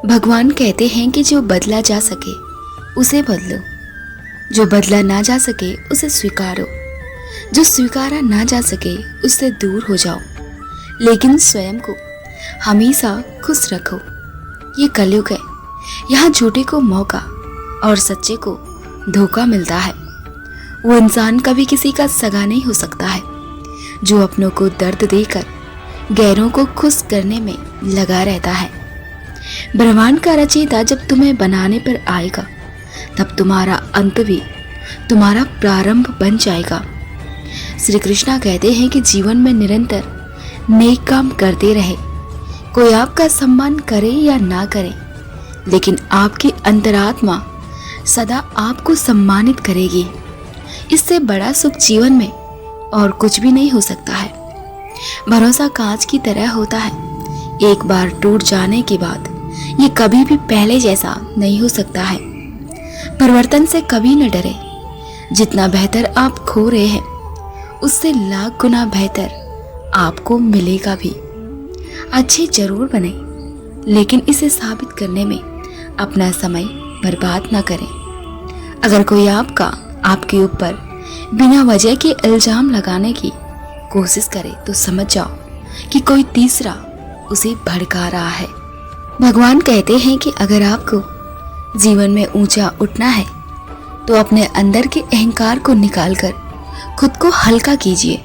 भगवान कहते हैं कि जो बदला जा सके उसे बदलो, जो बदला ना जा सके उसे स्वीकारो, जो स्वीकारा ना जा सके उससे दूर हो जाओ, लेकिन स्वयं को हमेशा खुश रखो। ये कलयुग है, यहाँ झूठे को मौका और सच्चे को धोखा मिलता है। वो इंसान कभी किसी का सगा नहीं हो सकता है जो अपनों को दर्द देकर गैरों को खुश करने में लगा रहता है। ब्रह्मांड का रचयिता जब तुम्हें बनाने पर आएगा तब तुम्हारा अंत भी तुम्हारा प्रारंभ बन जाएगा। श्री कृष्णा कहते हैं कि जीवन में निरंतर नेक काम करते रहे। कोई आपका सम्मान करे या ना करे, लेकिन आपकी अंतरात्मा सदा आपको सम्मानित करेगी। इससे बड़ा सुख जीवन में और कुछ भी नहीं हो सकता है। भरोसा कांच की तरह होता है, एक बार टूट जाने के बाद ये कभी भी पहले जैसा नहीं हो सकता है। परिवर्तन से कभी न डरे। जितना बेहतर आप खो रहे हैं उससे लाख गुना बेहतर आपको मिलेगा भी। अच्छे जरूर बने, लेकिन इसे साबित करने में अपना समय बर्बाद ना करें। अगर कोई आपके ऊपर बिना वजह के इल्जाम लगाने की कोशिश करे तो समझ जाओ कि कोई तीसरा उसे भड़का रहा है। भगवान कहते हैं कि अगर आपको जीवन में ऊंचा उठना है तो अपने अंदर के अहंकार को निकालकर खुद को हल्का कीजिए,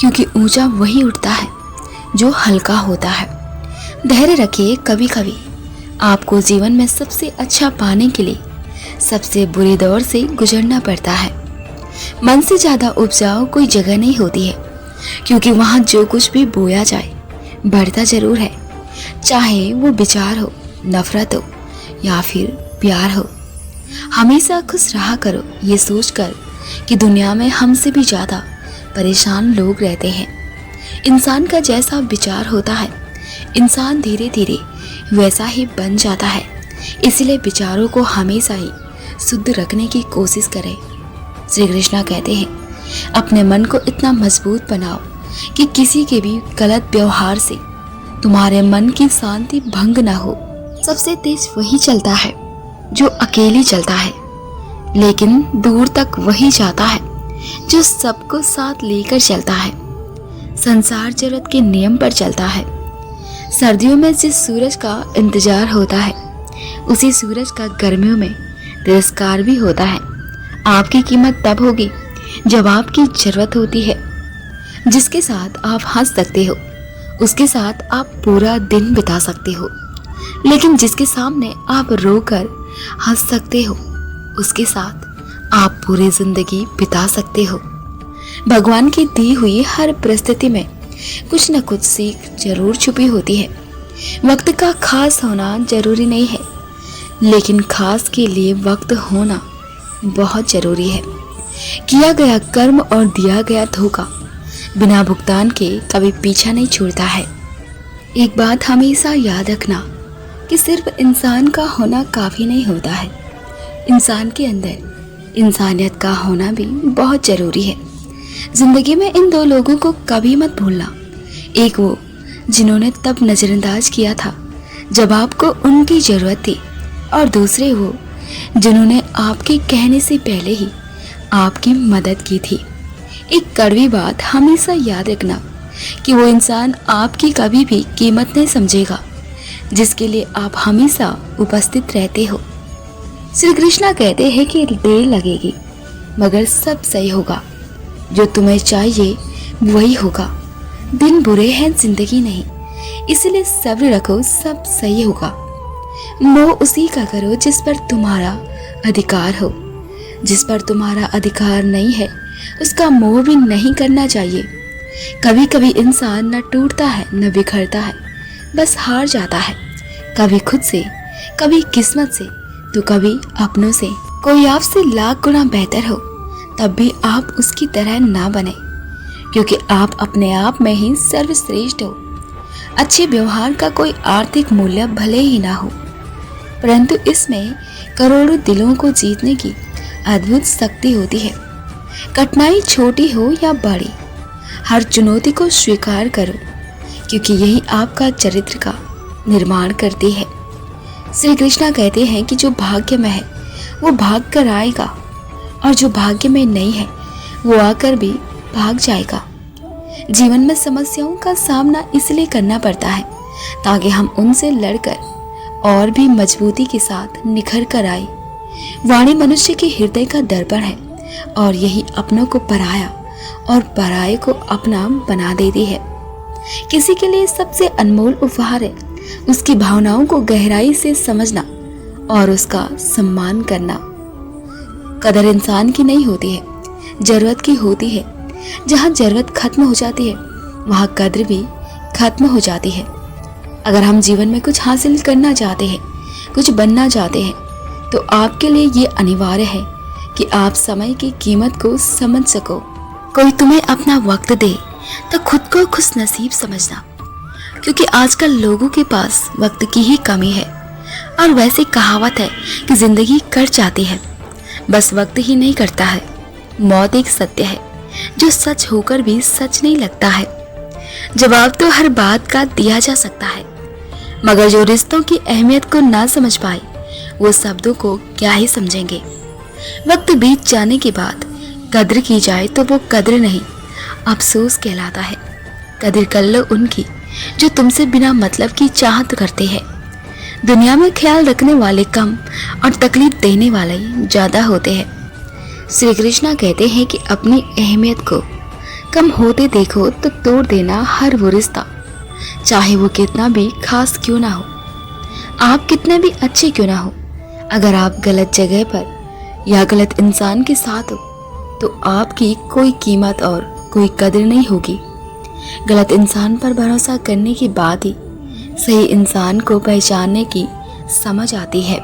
क्योंकि ऊंचा वही उठता है जो हल्का होता है। धैर्य रखिए। कभी कभी आपको जीवन में सबसे अच्छा पाने के लिए सबसे बुरे दौर से गुजरना पड़ता है। मन से ज्यादा उपजाऊ कोई जगह नहीं होती है, क्योंकि वहां जो कुछ भी बोया जाए बढ़ता जरूर है, चाहे वो विचार हो, नफरत हो या फिर प्यार हो। हमेशा खुश रहा करो, ये सोचकर कि दुनिया में हमसे भी ज्यादा परेशान लोग रहते हैं। इंसान का जैसा विचार होता है, इंसान धीरे धीरे वैसा ही बन जाता है। इसलिए विचारों को हमेशा ही शुद्ध रखने की कोशिश करें। श्री कृष्णा कहते हैं, अपने मन को इतना मजबूत बनाओ कि किसी के भी गलत व्यवहार से तुम्हारे मन की शांति भंग न हो। सबसे तेज वही चलता है जो अकेले चलता है, लेकिन दूर तक वही जाता है जो सबको साथ लेकर चलता है। संसार जरूरत के नियम पर चलता है। सर्दियों में जिस सूरज का इंतजार होता है, उसी सूरज का गर्मियों में तिरस्कार भी होता है। आपकी कीमत तब होगी जब आपकी जरूरत होती है। जिसके साथ आप हंस सकते हो उसके साथ आप पूरा दिन बिता सकते हो, लेकिन जिसके सामने आप रोकर हंस सकते हो उसके साथ आप पूरी जिंदगी बिता सकते हो। भगवान की दी हुई हर परिस्थिति में कुछ न कुछ सीख जरूर छुपी होती है। वक्त का खास होना जरूरी नहीं है, लेकिन खास के लिए वक्त होना बहुत जरूरी है। किया गया कर्म और दिया गया धोखा बिना भुगतान के कभी पीछा नहीं छोड़ता है। एक बात हमेशा याद रखना कि सिर्फ इंसान का होना काफी नहीं होता है, इंसान के अंदर इंसानियत का होना भी बहुत जरूरी है। जिंदगी में इन दो लोगों को कभी मत भूलना। एक वो जिन्होंने तब नजरअंदाज किया था जब आपको उनकी जरूरत थी, और दूसरे वो जिन्होंने आपके कहने से पहले ही आपकी मदद की थी। एक कड़वी बात हमेशा याद रखना कि वो इंसान आपकी कभी भी कीमत नहीं समझेगा जिसके लिए आप हमेशा उपस्थित रहते हो। श्री कृष्णा कहते हैं कि देर लगेगी मगर सब सही होगा। जो तुम्हें चाहिए वही होगा। दिन बुरे हैं, जिंदगी नहीं, इसलिए सब्र रखो, सब सही होगा। मोह उसी का करो जिस पर तुम्हारा अधिकार हो। जिस पर तुम्हारा अधिकार नहीं है उसका मोह भी नहीं करना चाहिए। कभी कभी इंसान न टूटता है न बिखरता है, बस हार जाता है, कभी खुद से, कभी किस्मत से, तो कभी अपनों से। कोई आपसे लाख गुना बेहतर हो तब भी आप उसकी तरह ना बने, क्योंकि आप अपने आप में ही सर्वश्रेष्ठ हो। अच्छे व्यवहार का कोई आर्थिक मूल्य भले ही ना हो, परंतु इसमें करोड़ों दिलों को जीतने की अद्भुत शक्ति होती है। कठिनाई छोटी हो या बड़ी, हर चुनौती को स्वीकार करो, क्योंकि यही आपका चरित्र का निर्माण करती है। श्री कृष्णा कहते हैं कि जो भाग्य में है वो भाग कर आएगा और जो भाग्य में नहीं है वो आकर भी भाग जाएगा। जीवन में समस्याओं का सामना इसलिए करना पड़ता है ताकि हम उनसे लड़कर और भी मजबूती के साथ निखर कर आए। वाणी मनुष्य के हृदय का दर्पण है और यही अपनों को पराया और पराये को अपना बना देती है। किसी के लिए सबसे अनमोल उपहार है उसकी भावनाओं को गहराई से समझना और उसका सम्मान करना। कदर इंसान की नहीं होती है, जरूरत की होती है। जहाँ जरूरत खत्म हो जाती है वहाँ कद्र भी खत्म हो जाती है। अगर हम जीवन में कुछ हासिल करना चाहते हैं, कुछ बनना चाहते हैं, तो आपके लिए ये अनिवार्य है कि आप समय की कीमत को समझ सको। कोई तुम्हें अपना वक्त दे तो खुद को खुश नसीब समझना, क्योंकि आजकल लोगों के पास वक्त की ही कमी है। और वैसे कहावत है कि जिंदगी कट जाती है, बस वक्त ही नहीं करता है। मौत एक सत्य है जो सच होकर भी सच नहीं लगता है। जवाब तो हर बात का दिया जा सकता है, मगर जो रिश्तों की अहमियत को ना समझ पाए वो शब्दों को क्या ही समझेंगे। वक्त बीत जाने के बाद कद्र की जाए तो वो कद्र नहीं, अफसोस कहलाता है। कद्र कर लो उनकी जो तुमसे बिना मतलब की चाहत करते हैं। दुनिया में ख्याल रखने वाले कम और तकलीफ देने वाले ज्यादा होते हैं। श्री कृष्णा कहते हैं कि अपनी अहमियत को कम होते देखो तो तोड़ देना हर वो रिश्ता, चाहे वो कितना भी खास क्यों ना हो, आप कितने भी अच्छे क्यों ना हो। अगर आप गलत जगह पर या गलत इंसान के साथ हो तो आपकी कोई कीमत और कोई कदर नहीं होगी। गलत इंसान पर भरोसा करने के बाद ही सही इंसान को पहचानने की समझ आती है।